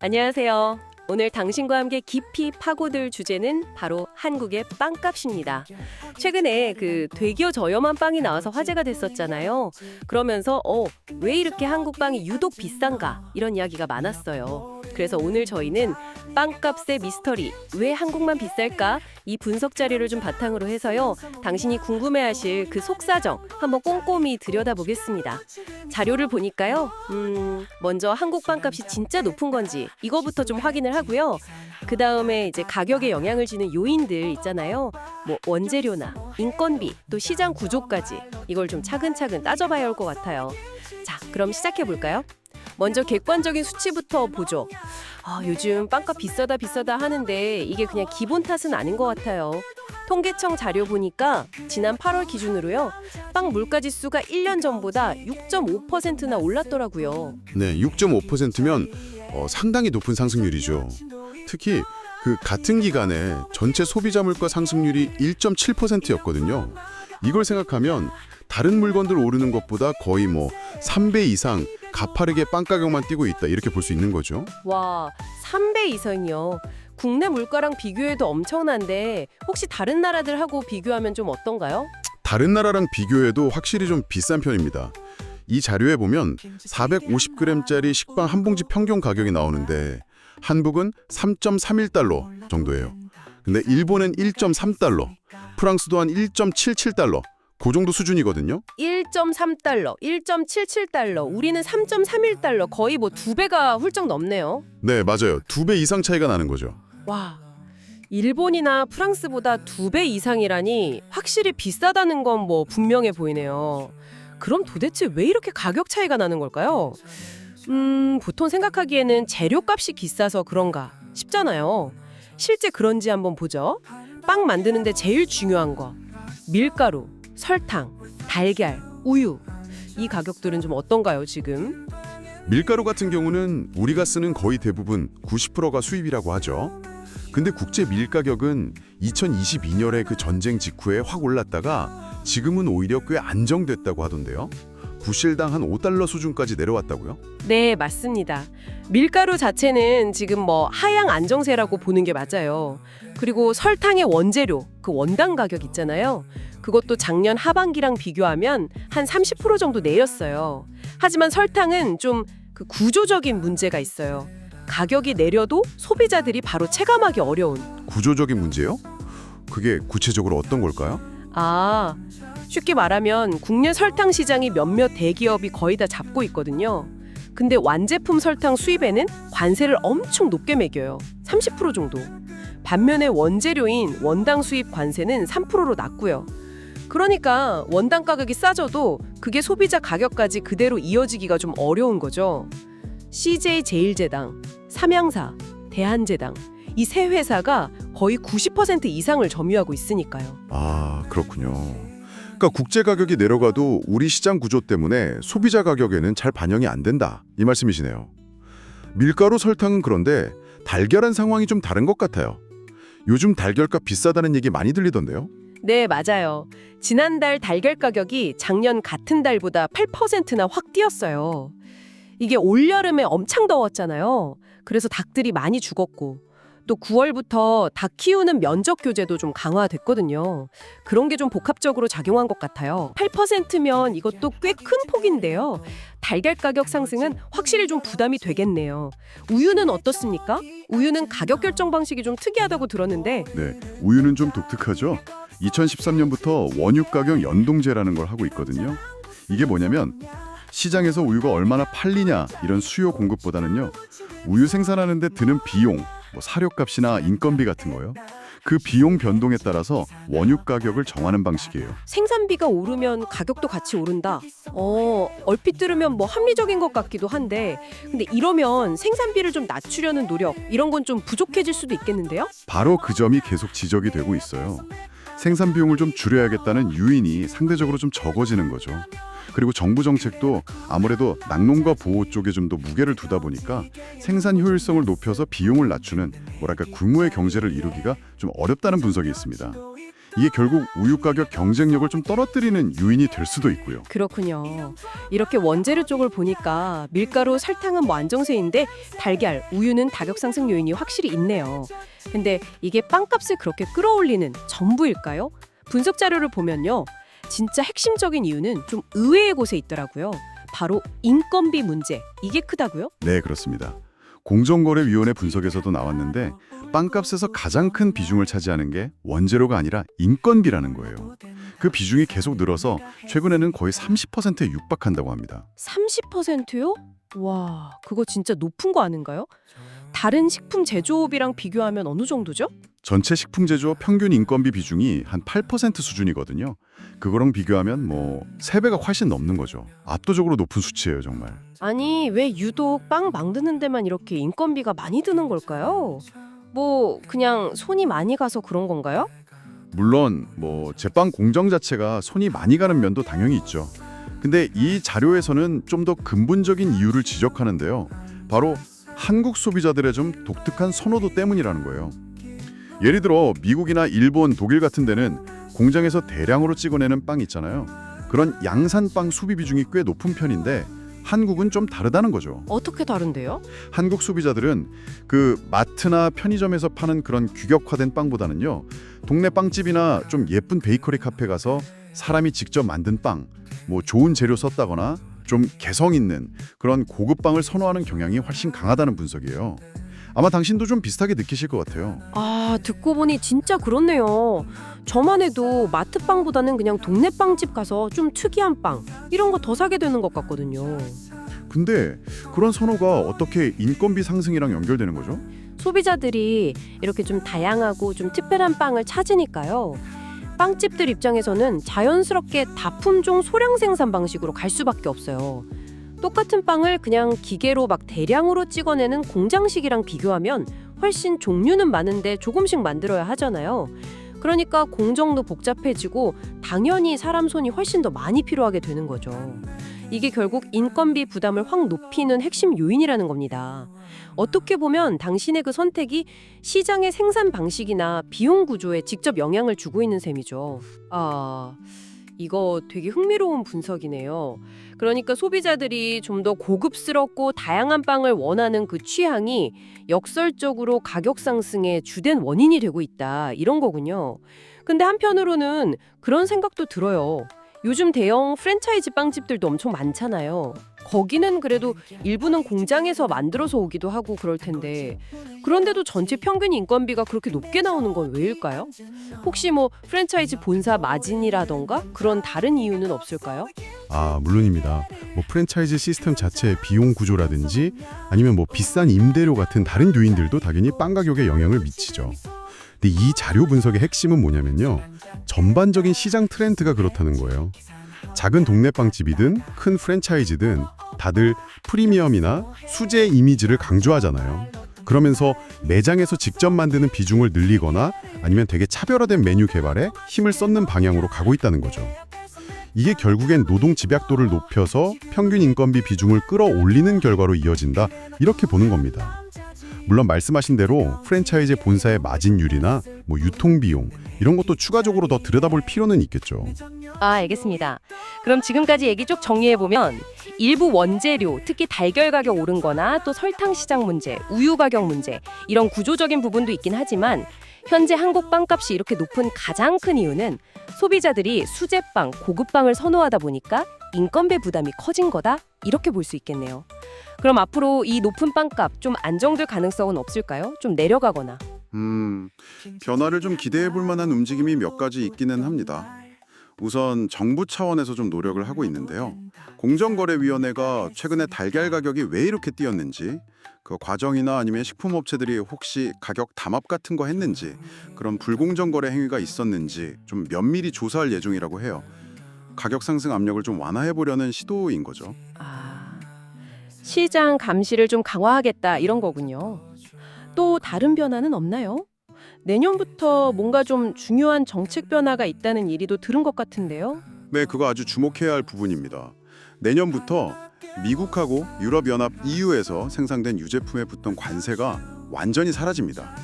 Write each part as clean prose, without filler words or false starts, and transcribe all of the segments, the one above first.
안녕하세요. 오늘 당신과 함께 깊이 파고들 주제는 바로 한국의 빵값입니다. 최근에 되겨 저렴한 빵이 나와서 화제가 됐었잖아요. 그러면서 왜 이렇게 한국 빵이 유독 비싼가 이런 이야기가 많았어요. 그래서 오늘 저희는 빵값의 미스터리, 왜 한국만 비쌀까? 이 분석 자료를 좀 바탕으로 해서요. 당신이 궁금해하실 그 속사정 한번 꼼꼼히 들여다보겠습니다. 자료를 보니까요. 먼저 한국 빵값이 진짜 높은 건지 이거부터 좀 확인을 하고요. 그 다음에 이제 가격에 영향을 주는 요인들 있잖아요. 뭐 원재료나 인건비, 또 시장 구조까지 이걸 좀 차근차근 따져봐야 할 것 같아요. 자, 그럼 시작해 볼까요? 먼저 객관적인 수치부터 보죠. 요즘 빵값 비싸다 하는데 이게 그냥 기본 탓은 아닌 것 같아요. 통계청 자료 보니까 지난 8월 기준으로요. 빵 물가지수가 1년 전보다 6.5%나 올랐더라고요. 네, 6.5%면 상당히 높은 상승률이죠. 특히 그 같은 기간에 전체 소비자 물가 상승률이 1.7%였거든요. 이걸 생각하면 다른 물건들 오르는 것보다 거의 3배 이상 가파르게 빵 가격만 뛰고 있다 이렇게 볼 수 있는 거죠. 와, 3배 이상이요. 국내 물가랑 비교해도 엄청난데 혹시 다른 나라들하고 비교하면 좀 어떤가요? 다른 나라랑 비교해도 확실히 좀 비싼 편입니다. 이 자료에 보면 450g짜리 식빵 한 봉지 평균 가격이 나오는데 한국은 3.31달러 정도예요. 근데 일본은 1.3달러, 프랑스도 한 1.77달러, 그 정도 수준이거든요. 1.3달러, 1.77달러, 우리는 3.31달러, 거의 2배가 훌쩍 넘네요. 네, 맞아요. 2배 이상 차이가 나는 거죠. 와, 일본이나 프랑스보다 2배 이상이라니 확실히 비싸다는 건 분명해 보이네요. 그럼 도대체 왜 이렇게 가격 차이가 나는 걸까요? 보통 생각하기에는 재료값이 비싸서 그런가 싶잖아요. 실제 그런지 한번 보죠. 빵 만드는데 제일 중요한 거, 밀가루, 설탕, 달걀, 우유. 이 가격들은 좀 어떤가요, 지금? 밀가루 같은 경우는 우리가 쓰는 거의 대부분 90%가 수입이라고 하죠. 근데 국제 밀 가격은 2022년에 그 전쟁 직후에 확 올랐다가 지금은 오히려 꽤 안정됐다고 하던데요. 부실당 한 5달러 수준까지 내려왔다고요? 네, 맞습니다. 밀가루 자체는 지금 하향 안정세라고 보는 게 맞아요. 그리고 설탕의 원재료, 그 원당 가격 있잖아요. 그것도 작년 하반기랑 비교하면 한 30% 정도 내렸어요. 하지만 설탕은 좀 그 구조적인 문제가 있어요. 가격이 내려도 소비자들이 바로 체감하기 어려운. 구조적인 문제요? 그게 구체적으로 어떤 걸까요? 쉽게 말하면 국내 설탕 시장이 몇몇 대기업이 거의 다 잡고 있거든요. 근데 완제품 설탕 수입에는 관세를 엄청 높게 매겨요. 30% 정도. 반면에 원재료인 원당 수입 관세는 3%로 낮고요. 그러니까 원당 가격이 싸져도 그게 소비자 가격까지 그대로 이어지기가 좀 어려운 거죠. CJ 제일제당, 삼양사, 대한제당 이 세 회사가 거의 90% 이상을 점유하고 있으니까요. 그렇군요. 그러니까 국제 가격이 내려가도 우리 시장 구조 때문에 소비자 가격에는 잘 반영이 안 된다 이 말씀이시네요. 밀가루 설탕은 그런데 달걀한 상황이 좀 다른 것 같아요. 요즘 달걀값 비싸다는 얘기 많이 들리던데요. 네, 맞아요. 지난달 달걀 가격이 작년 같은 달보다 8%나 확 뛰었어요. 이게 올여름에 엄청 더웠잖아요. 그래서 닭들이 많이 죽었고 또 9월부터 닭 키우는 면적 규제도 좀 강화됐거든요. 그런 게 좀 복합적으로 작용한 것 같아요. 8%면 이것도 꽤 큰 폭인데요. 달걀 가격 상승은 확실히 좀 부담이 되겠네요. 우유는 어떻습니까? 우유는 가격 결정 방식이 좀 특이하다고 들었는데 네, 우유는 좀 독특하죠. 2013년부터 원유 가격 연동제라는 걸 하고 있거든요. 이게 뭐냐면 시장에서 우유가 얼마나 팔리냐 이런 수요 공급보다는요. 우유 생산하는 데 드는 비용, 사료값이나 인건비 같은 거요. 그 비용 변동에 따라서 원유 가격을 정하는 방식이에요. 생산비가 오르면 가격도 같이 오른다. 얼핏 들으면 합리적인 것 같기도 한데 근데 이러면 생산비를 좀 낮추려는 노력 이런 건 좀 부족해질 수도 있겠는데요? 바로 그 점이 계속 지적이 되고 있어요. 생산 비용을 좀 줄여야겠다는 유인이 상대적으로 좀 적어지는 거죠. 그리고 정부 정책도 아무래도 낙농가 보호 쪽에 좀 더 무게를 두다 보니까 생산 효율성을 높여서 비용을 낮추는 규모의 경제를 이루기가 좀 어렵다는 분석이 있습니다. 이게 결국 우유 가격 경쟁력을 좀 떨어뜨리는 요인이 될 수도 있고요. 그렇군요. 이렇게 원재료 쪽을 보니까 밀가루, 설탕은 뭐 안정세인데 달걀, 우유는 가격 상승 요인이 확실히 있네요. 근데 이게 빵값을 그렇게 끌어올리는 전부일까요? 분석 자료를 보면요. 진짜 핵심적인 이유는 좀 의외의 곳에 있더라고요. 바로 인건비 문제. 이게 크다고요? 네, 그렇습니다. 공정거래위원회 분석에서도 나왔는데 빵값에서 가장 큰 비중을 차지하는 게 원재료가 아니라 인건비라는 거예요. 그 비중이 계속 늘어서 최근에는 거의 30%에 육박한다고 합니다. 30%요? 와, 그거 진짜 높은 거 아닌가요? 다른 식품 제조업이랑 비교하면 어느 정도죠? 전체 식품 제조업 평균 인건비 비중이 한 8% 수준이거든요. 그거랑 비교하면 뭐 3배가 훨씬 넘는 거죠. 압도적으로 높은 수치예요, 정말. 아니, 왜 유독 빵 만드는 데만 이렇게 인건비가 많이 드는 걸까요? 뭐 그냥 손이 많이 가서 그런 건가요? 물론 뭐 제빵 공정 자체가 손이 많이 가는 면도 당연히 있죠. 근데 이 자료에서는 좀 더 근본적인 이유를 지적하는데요. 바로 한국 소비자들의 좀 독특한 선호도 때문이라는 거예요. 예를 들어 미국이나 일본, 독일 같은 데는 공장에서 대량으로 찍어내는 빵 있잖아요. 그런 양산빵 소비 비중이 꽤 높은 편인데 한국은 좀 다르다는 거죠. 어떻게 다른데요? 한국 소비자들은 그 마트나 편의점에서 파는 그런 규격화된 빵보다는요. 동네 빵집이나 좀 예쁜 베이커리 카페 가서 사람이 직접 만든 빵, 뭐 좋은 재료 썼다거나 좀 개성 있는 그런 고급 빵을 선호하는 경향이 훨씬 강하다는 분석이에요. 아마 당신도 좀 비슷하게 느끼실 것 같아요. 아, 듣고 보니 진짜 그렇네요. 저만 해도 마트빵보다는 그냥 동네 빵집 가서 좀 특이한 빵 이런 거 더 사게 되는 것 같거든요. 근데 그런 선호가 어떻게 인건비 상승이랑 연결되는 거죠? 소비자들이 이렇게 좀 다양하고 좀 특별한 빵을 찾으니까요. 빵집들 입장에서는 자연스럽게 다품종 소량 생산 방식으로 갈 수밖에 없어요. 똑같은 빵을 그냥 기계로 막 대량으로 찍어내는 공장식이랑 비교하면 훨씬 종류는 많은데 조금씩 만들어야 하잖아요. 그러니까 공정도 복잡해지고 당연히 사람 손이 훨씬 더 많이 필요하게 되는 거죠. 이게 결국 인건비 부담을 확 높이는 핵심 요인이라는 겁니다. 어떻게 보면 당신의 그 선택이 시장의 생산 방식이나 비용 구조에 직접 영향을 주고 있는 셈이죠. 아, 이거 되게 흥미로운 분석이네요. 그러니까 소비자들이 좀 더 고급스럽고 다양한 빵을 원하는 그 취향이 역설적으로 가격 상승의 주된 원인이 되고 있다. 이런 거군요. 근데 한편으로는 그런 생각도 들어요. 요즘 대형 프랜차이즈 빵집들도 엄청 많잖아요. 거기는 그래도 일부는 공장에서 만들어서 오기도 하고 그럴 텐데 그런데도 전체 평균 인건비가 그렇게 높게 나오는 건 왜일까요? 혹시 뭐 프랜차이즈 본사 마진이라던가 그런 다른 이유는 없을까요? 아, 물론입니다. 뭐 프랜차이즈 시스템 자체의 비용 구조라든지 아니면 뭐 비싼 임대료 같은 다른 요인들도 당연히 빵 가격에 영향을 미치죠. 근데 이 자료 분석의 핵심은 뭐냐면요. 전반적인 시장 트렌드가 그렇다는 거예요. 작은 동네 빵집이든 큰 프랜차이즈든 다들 프리미엄이나 수제 이미지를 강조하잖아요. 그러면서 매장에서 직접 만드는 비중을 늘리거나 아니면 되게 차별화된 메뉴 개발에 힘을 쏟는 방향으로 가고 있다는 거죠. 이게 결국엔 노동 집약도를 높여서 평균 인건비 비중을 끌어올리는 결과로 이어진다, 이렇게 보는 겁니다. 물론 말씀하신 대로 프랜차이즈 본사의 마진율이나 뭐 유통비용 이런 것도 추가적으로 더 들여다볼 필요는 있겠죠. 아, 알겠습니다. 그럼 지금까지 얘기 쭉 정리해보면 일부 원재료, 특히 달걀 가격 오른 거나 또 설탕 시장 문제, 우유 가격 문제 이런 구조적인 부분도 있긴 하지만 현재 한국 빵값이 이렇게 높은 가장 큰 이유는 소비자들이 수제빵, 고급빵을 선호하다 보니까 인건비 부담이 커진 거다? 이렇게 볼 수 있겠네요. 그럼 앞으로 이 높은 빵값 좀 안정될 가능성은 없을까요? 좀 내려가거나. 변화를 좀 기대해 볼 만한 움직임이 몇 가지 있기는 합니다. 우선 정부 차원에서 좀 노력을 하고 있는데요. 공정거래위원회가 최근에 달걀 가격이 왜 이렇게 뛰었는지, 그 과정이나 아니면 식품업체들이 혹시 가격 담합 같은 거 했는지, 그런 불공정 거래 행위가 있었는지 좀 면밀히 조사할 예정이라고 해요. 가격 상승 압력을 좀 완화해 보려는 시도인 거죠. 아, 시장 감시를 좀 강화하겠다 이런 거군요. 또 다른 변화는 없나요? 내년부터 뭔가 좀 중요한 정책 변화가 있다는 얘기도 들은 것 같은데요. 네, 그거 아주 주목해야 할 부분입니다. 내년부터 미국하고 유럽연합 EU에서 생산된 유제품에 붙던 관세가 완전히 사라집니다.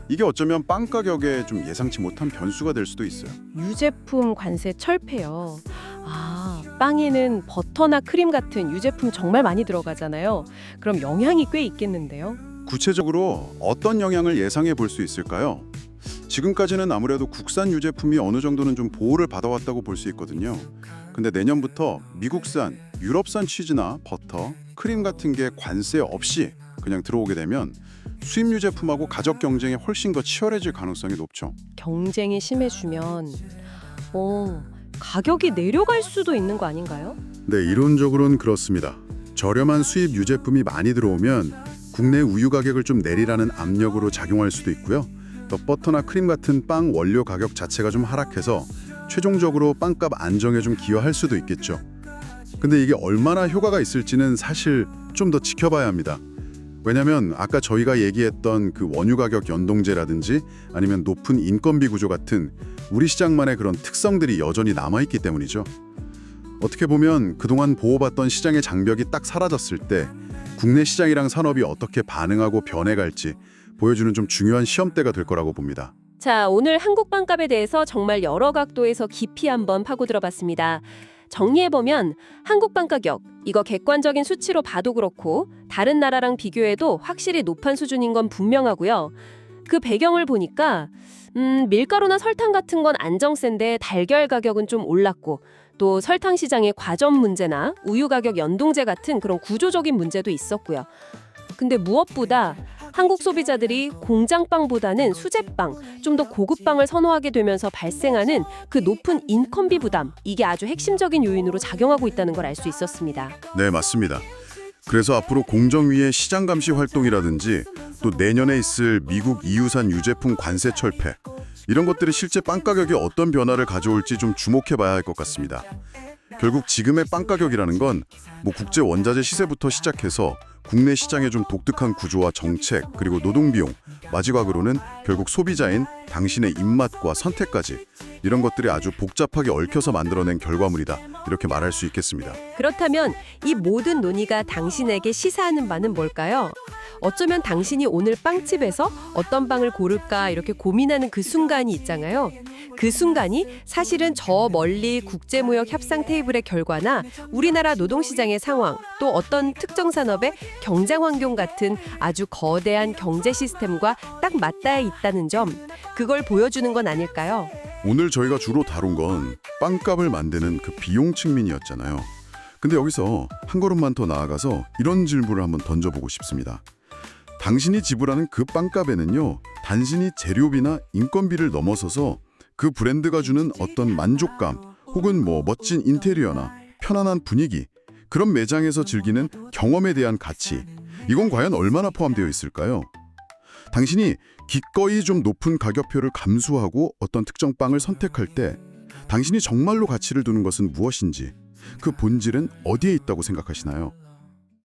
이게 어쩌면 빵 가격에 좀 예상치 못한 변수가 될 수도 있어요. 유제품 관세 철폐요. 아, 빵에는 버터나 크림 같은 유제품 정말 많이 들어가잖아요. 그럼 영향이 꽤 있겠는데요. 구체적으로 어떤 영향을 예상해 볼 수 있을까요? 지금까지는 아무래도 국산 유제품이 어느 정도는 좀 보호를 받아왔다고 볼 수 있거든요. 근데 내년부터 미국산, 유럽산 치즈나 버터, 크림 같은 게 관세 없이 그냥 들어오게 되면 수입 유제품하고 가격 경쟁이 훨씬 더 치열해질 가능성이 높죠. 경쟁이 심해지면 가격이 내려갈 수도 있는 거 아닌가요? 네, 이론적으로는 그렇습니다. 저렴한 수입 유제품이 많이 들어오면 국내 우유 가격을 좀 내리라는 압력으로 작용할 수도 있고요. 또 버터나 크림 같은 빵 원료 가격 자체가 좀 하락해서 최종적으로 빵값 안정에 좀 기여할 수도 있겠죠. 근데 이게 얼마나 효과가 있을지는 사실 좀 더 지켜봐야 합니다. 왜냐면 아까 저희가 얘기했던 그 원유 가격 연동제라든지 아니면 높은 인건비 구조 같은 우리 시장만의 그런 특성들이 여전히 남아있기 때문이죠. 어떻게 보면 그동안 보호받던 시장의 장벽이 딱 사라졌을 때 국내 시장이랑 산업이 어떻게 반응하고 변해갈지 보여주는 좀 중요한 시험대가 될 거라고 봅니다. 자, 오늘 한국 빵값에 대해서 정말 여러 각도에서 깊이 한번 파고들어봤습니다. 정리해보면 한국 빵 가격, 이거 객관적인 수치로 봐도 그렇고 다른 나라랑 비교해도 확실히 높은 수준인 건 분명하고요. 그 배경을 보니까 밀가루나 설탕 같은 건 안정세인데 달걀 가격은 좀 올랐고 또 설탕 시장의 과점 문제나 우유 가격 연동제 같은 그런 구조적인 문제도 있었고요. 근데 무엇보다 한국 소비자들이 공장빵보다는 수제빵, 좀 더 고급 빵을 선호하게 되면서 발생하는 그 높은 인건비 부담, 이게 아주 핵심적인 요인으로 작용하고 있다는 걸 알 수 있었습니다. 네, 맞습니다. 그래서 앞으로 공정위의 시장 감시 활동이라든지 또 내년에 있을 미국 EU산 유제품 관세 철폐, 이런 것들이 실제 빵 가격에 어떤 변화를 가져올지 좀 주목해 봐야 할 것 같습니다. 결국 지금의 빵 가격이라는 건 뭐 국제 원자재 시세부터 시작해서 국내 시장의 좀 독특한 구조와 정책, 그리고 노동 비용, 마지막으로는 결국 소비자인 당신의 입맛과 선택까지, 이런 것들이 아주 복잡하게 얽혀서 만들어낸 결과물이다, 이렇게 말할 수 있겠습니다. 그렇다면 이 모든 논의가 당신에게 시사하는 바는 뭘까요? 어쩌면 당신이 오늘 빵집에서 어떤 빵을 고를까 이렇게 고민하는 그 순간이 있잖아요. 그 순간이 사실은 저 멀리 국제무역 협상 테이블의 결과나 우리나라 노동시장의 상황, 또 어떤 특정 산업의 경쟁 환경 같은 아주 거대한 경제 시스템과 딱 맞닿아 있다는 점, 그걸 보여주는 건 아닐까요? 오늘 저희가 주로 다룬 건 빵값을 만드는 그 비용 측면이었잖아요. 근데 여기서 한 걸음만 더 나아가서 이런 질문을 한번 던져보고 싶습니다. 당신이 지불하는 그 빵값에는요, 단순히 재료비나 인건비를 넘어서서 그 브랜드가 주는 어떤 만족감, 혹은 뭐 멋진 인테리어나 편안한 분위기, 그런 매장에서 즐기는 경험에 대한 가치, 이건 과연 얼마나 포함되어 있을까요? 당신이 기꺼이 좀 높은 가격표를 감수하고 어떤 특정 빵을 선택할 때 당신이 정말로 가치를 두는 것은 무엇인지, 그 본질은 어디에 있다고 생각하시나요?